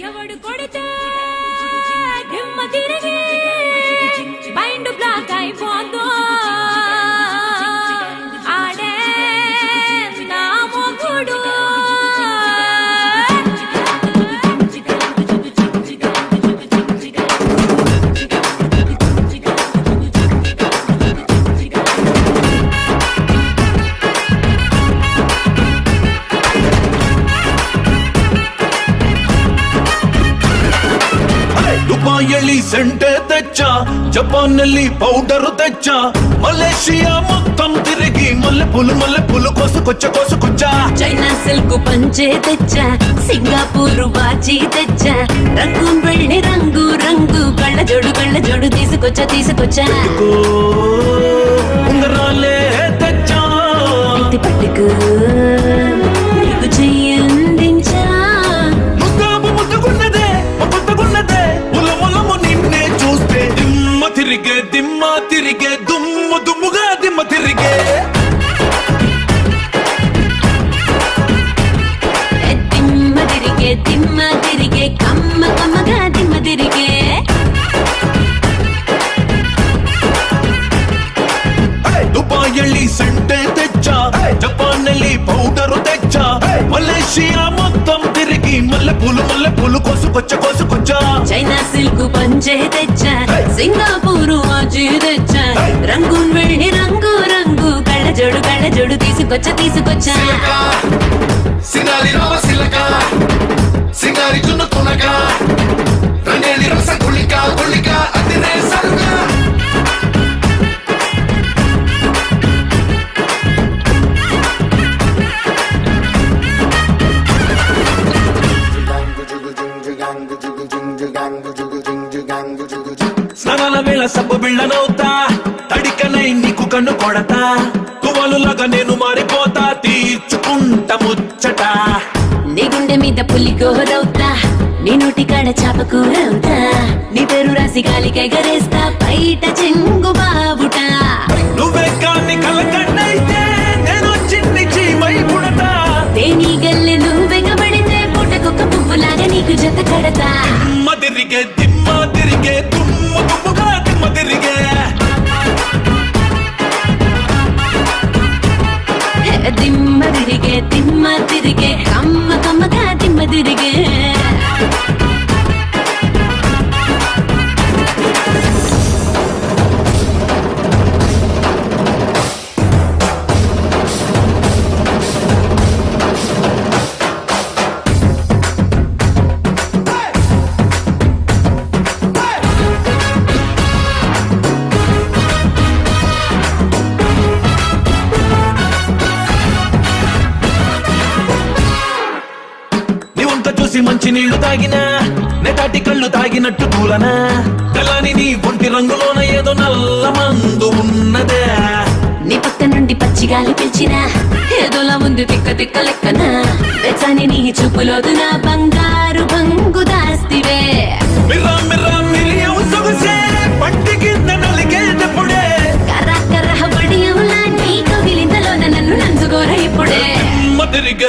ఎవడు కొడితే దిమ్మ తిరిగి మైండ్ బ్లాక్ అయిపోతుందో ఆడే నా మొగుడు. ದುಬಾಯಲ್ಲಿ ಸೆಂಟೆ ತೆಚ್ಚ, ಜಪಾನ್ನಲ್ಲಿ ಪೌಡರ್ ತೆಚ್ಚ, ಮಲೇಷಿಯಾ మొత్తం తిరిగి మల్లె పూలు కోసుకొచ్చా. చైనా సిల్క్ పంచే తెచ్చా, సింగపూర్ వాచి తెచ్చా, రంగు వెళ్ళి రంగు రంగు కళ్ళ జోడు తీసుకొచ్చా. ఉంగరాలే తెచ్చా, పట్టుకు నీకు చెయ్యందించా. దిమ్మ తిరిగే దుమ్ముగా దిమ్మ తిరిగే దిమ్మ తిరిగే కమ్మగా దిమ్మ తిరిగే. ದುಬಾಯಲ್ಲಿ ಸೆಂಟೆ ತೆಚ್ಚ, ಜಪಾನ್ನಲ್ಲಿ ಪೌಡರ್ ತೆಚ್ಚ, మలేషియా మొత్తం తిరిగి మల్లె పూలు కోసుకొచ్చా. చైనా సిల్క్ పంచే తెచ్చా, సింగపూర్ వాచి తెచ్చా, రంగు వెళ్ళి రంగు రంగు కళ్ళ జోడు తీసుకొచ్చా. సింగారి రామ సిలక, సింగారి జున్ను తునక, రంగేలి రస గుళిక అతిరే సరుగా. స్నానాల వేళ సబ్బు బిళ్ళనవుతా, తడికనై నీకు కన్ను కొడతా, తువాలులాగా నేను మారిపోతా, తీర్చుకుంట ముచ్చట. నీ గుండె మీద పులి గోరవుతా, నీ నోటి కాడ చాప కూరవుతా, నీ పేరు రాసి గాలికై గరేస్తా, బయట చెంగు బాబుట. నువ్వే కాని కలకట్టయితే నేను చిన్ని చీమై పుడతా, తేనీ గల్లె నువ్వెగబడితే పుట్టకొక్క పువ్వులాగా నీకు జత కడతా. దిమ్మ తిరిగే దుమ్ముగా దిమ్మ తిరిగే. దిమ్మ తిరిగే కమ్మగా దిమ్మ తిరిగే. మంచి నీళ్లు తాగినా, నెటాటి కళ్ళు తాగినట్టు కూలనా, కలాని నీ ఒంటి రంగులోన ఏదో నల్ల మందు ఉన్నదే. నీ పక్క నుండి పచ్చిగాలి పిలిచినా, ఏదోలా ముందు తిక్క లెక్కనా, వెచ్చని నీ చూపులోదు నా బంగారు బంగు దాస్తివే. సొగసే పట్టి కింద నలిగేటప్పుడే, కర్ర వడియంలా నీ కవిలింతలోన నన్ను నంచుకోర ఇప్పుడే. తిరిగే